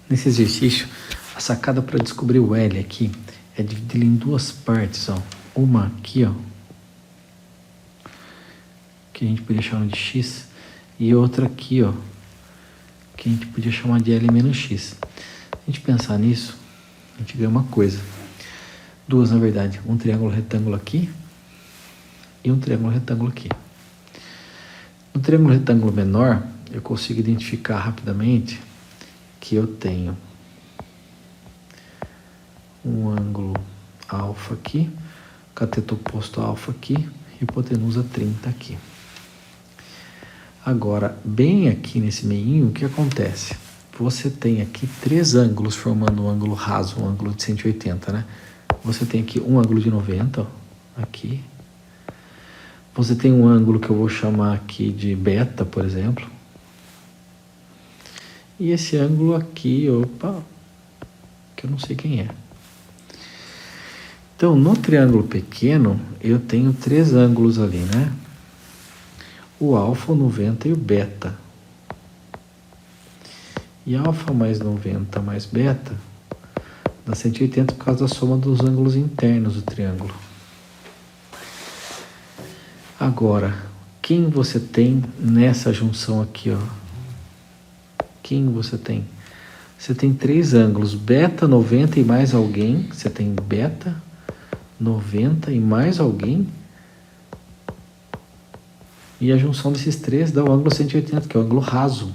Nesse exercício, a sacada para descobrir o L aqui é dividir em duas partes, ó. Uma aqui, ó, que a gente podia chamar de x, e outra aqui, ó, que a gente podia chamar de L menos x. Se a gente pensar nisso, a gente ganha uma coisa. Duas, na verdade. Um triângulo retângulo aqui e um triângulo retângulo aqui. No triângulo retângulo menor, eu consigo identificar rapidamente que eu tenho um ângulo alfa aqui, cateto oposto alfa aqui, hipotenusa 30 aqui. Agora, bem aqui nesse meinho, o que acontece? Você tem aqui três ângulos formando um ângulo raso, um ângulo de 180, né? Você tem aqui um ângulo de 90, ó, aqui. Você tem um ângulo que eu vou chamar aqui de beta, por exemplo. E esse ângulo aqui, opa, que eu não sei quem é. Então, no triângulo pequeno, eu tenho três ângulos ali, né? O alfa, o 90 e o beta. E alfa mais 90 mais beta dá 180 por causa da soma dos ângulos internos do triângulo. Agora, quem você tem nessa junção aqui, ó? Quem você tem? Você tem três ângulos, beta, 90 e mais alguém. Você tem beta, 90 e mais alguém. E a junção desses três dá o ângulo 180, que é o ângulo raso.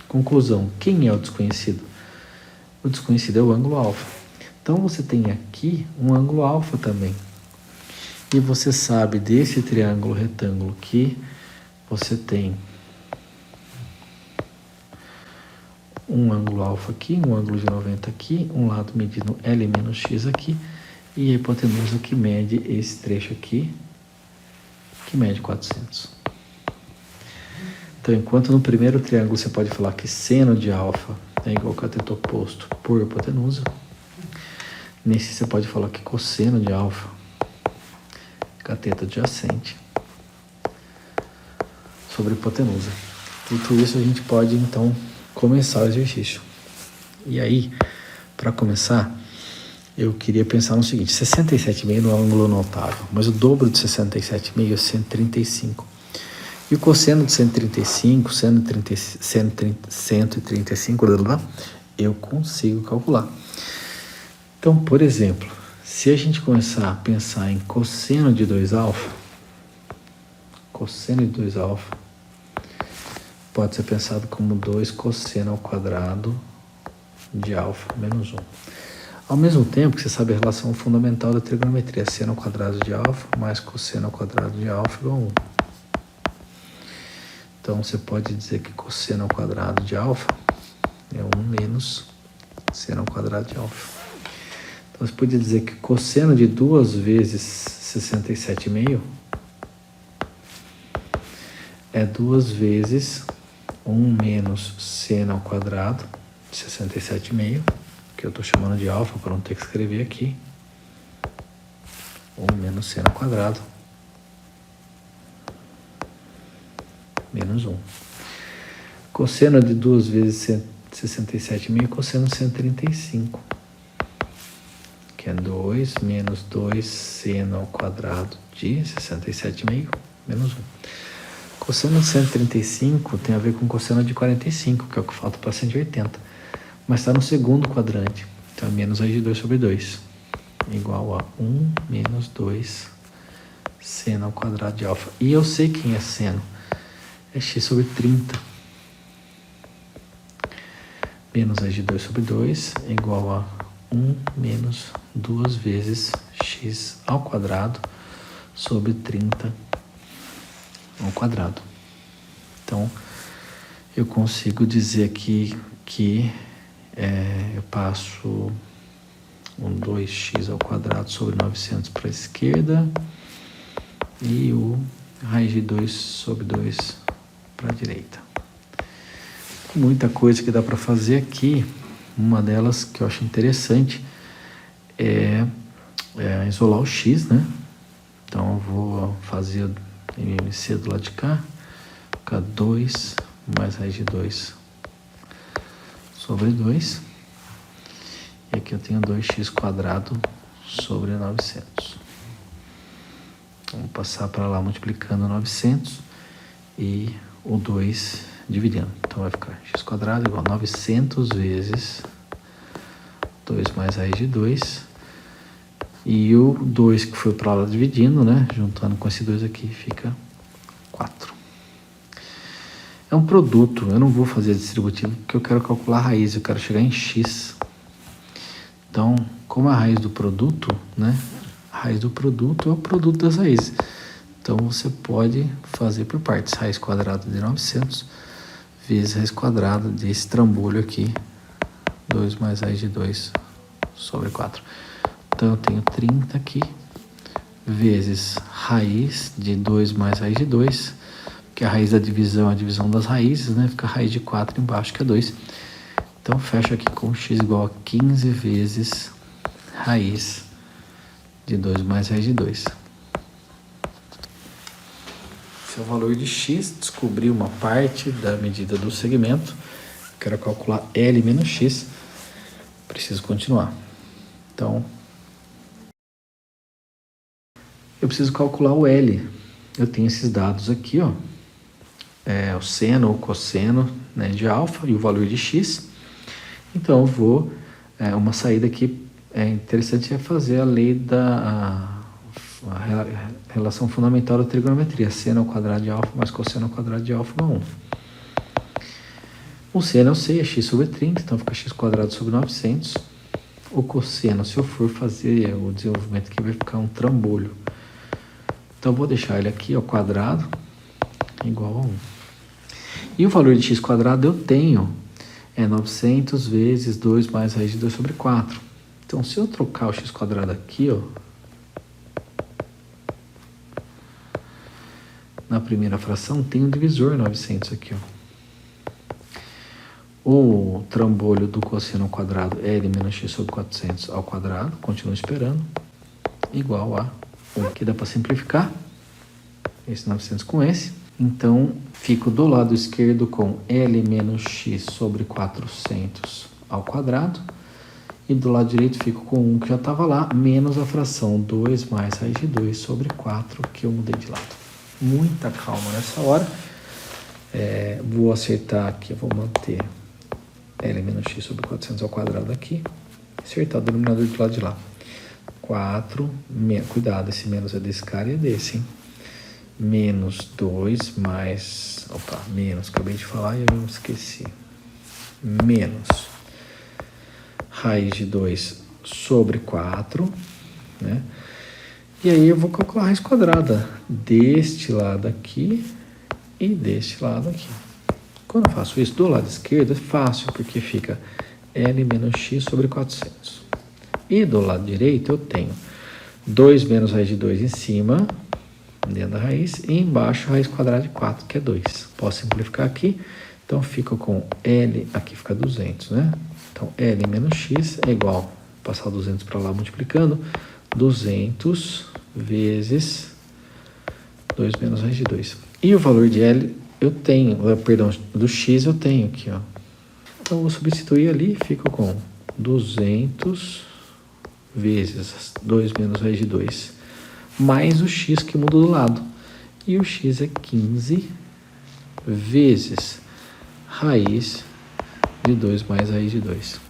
Conclusão, quem é o desconhecido? O desconhecido é o ângulo alfa. Então, você tem aqui um ângulo alfa também. E você sabe desse triângulo retângulo que você tem um ângulo alfa aqui, um ângulo de 90 aqui, um lado medindo L menos x aqui, e a hipotenusa que mede esse trecho aqui, que mede 400. Então, enquanto no primeiro triângulo você pode falar que seno de alfa é igual a cateto oposto por hipotenusa, nesse você pode falar que cosseno de alfa, cateto adjacente, sobre hipotenusa. Dito isso, a gente pode, então, começar o exercício. E aí, para começar, eu queria pensar no seguinte: 67,5 não é um ângulo notável, mas o dobro de 67,5 é 135. E o cosseno de 135, 135, eu consigo calcular. Então, por exemplo, se a gente começar a pensar em cosseno de 2α, cosseno de 2α pode ser pensado como 2 cosseno ao quadrado de alfa menos 1. Ao mesmo tempo que você sabe a relação fundamental da trigonometria, seno ao quadrado de alfa mais cosseno ao quadrado de alfa igual a 1. Então, você pode dizer que cosseno ao quadrado de alfa é 1 menos seno ao quadrado de alfa. Então, você pode dizer que cosseno de 2 vezes 67,5 é 2 vezes 1 menos seno ao quadrado de 67,5, que eu estou chamando de alfa para não ter que escrever aqui. 1 menos seno ao quadrado menos 1. Cosseno de 2 vezes 67,5 é cosseno de 135, que é 2 menos 2 seno ao quadrado de 67,5 menos 1. Cosseno de 135 tem a ver com cosseno de 45, que é o que falta para 180. Mas está no segundo quadrante. Então é menos raiz de 2 sobre 2. Igual a 1 menos 2 seno ao quadrado de alfa. E eu sei quem é seno. É x sobre 30. Menos raiz de 2 sobre 2 é igual a 1 menos 2 vezes x ao quadrado sobre 30 ao quadrado. Então, eu consigo dizer aqui que eu passo um 2x ao quadrado sobre 900 para a esquerda e o raiz de 2 sobre 2 para a direita. Tem muita coisa que dá para fazer aqui. Uma delas que eu acho interessante é isolar o x, né? Então eu vou fazer MMC do lado de cá, ficar 2 mais raiz de 2 sobre 2. E aqui eu tenho 2x² sobre 900. Vamos passar para lá multiplicando 900 e o 2 dividindo. Então vai ficar x² igual a 900 vezes 2 mais raiz de 2. E o 2 que foi para lá dividindo, né? Juntando com esse 2 aqui, fica 4. É um produto, eu não vou fazer distributivo porque eu quero calcular a raiz, eu quero chegar em x. Então, como a raiz do produto, né? A raiz do produto é o produto das raízes. Então, você pode fazer por partes. Raiz quadrada de 900 vezes raiz quadrada desse trambolho aqui. 2 mais raiz de 2 sobre 4. Então, eu tenho 30 aqui, vezes raiz de 2 mais raiz de 2, que a raiz da divisão é a divisão das raízes, né? Fica a raiz de 4 embaixo, que é 2. Então, fecho aqui com x igual a 15 vezes raiz de 2 mais raiz de 2. Esse é o valor de x. Descobri uma parte da medida do segmento. Quero calcular L menos x. Preciso continuar. Então, eu preciso calcular o L. Eu tenho esses dados aqui, ó. O seno ou cosseno, né, de alfa e o valor de x. Então, eu vou... uma saída aqui interessante é fazer a lei da relação fundamental da trigonometria. Seno ao quadrado de alfa mais cosseno ao quadrado de alfa igual a 1. O seno eu sei, é x sobre 30, então fica x² sobre 900. O cosseno, se eu for fazer o desenvolvimento aqui, vai ficar um trambolho. Então, eu vou deixar ele aqui ao quadrado igual a 1. E o valor de x² eu tenho 900 vezes 2 mais raiz de 2 sobre 4. Então, se eu trocar o x² aqui, ó, na primeira fração, tem um divisor 900 aqui, ó. O trambolho do cosseno ao quadrado é L menos x sobre 400 ao quadrado, continuo esperando, igual a 1. Aqui dá para simplificar esse 900 com esse. Então, fico do lado esquerdo com L menos x sobre 400 ao quadrado. E do lado direito fico com 1 que já estava lá, menos a fração 2 mais raiz de 2 sobre 4 que eu mudei de lado. Muita calma nessa hora. Vou acertar aqui, eu vou manter L menos x sobre 400 ao quadrado aqui. Acertar o denominador do lado de lá. 4, cuidado, esse menos é desse cara e é desse, hein? Menos 2 mais... Opa, menos, acabei de falar e eu me esqueci. Menos raiz de 2 sobre 4, né? E aí eu vou calcular a raiz quadrada deste lado aqui e deste lado aqui. Quando eu faço isso do lado esquerdo, é fácil, porque fica L menos x sobre 400. E do lado direito eu tenho 2 menos raiz de 2 em cima, dentro da raiz, e embaixo a raiz quadrada de 4, que é 2. Posso simplificar aqui, então fico com L, aqui fica 200, né? Então L menos x é igual, passar o 200 para lá multiplicando, 200 vezes 2 menos raiz de 2. E o valor de L eu tenho, perdão, do x eu tenho aqui, ó. Então eu vou substituir ali, fico com 200 vezes 2 menos raiz de 2, mais o x que muda do lado. E o x é 15 vezes raiz de 2 mais raiz de 2.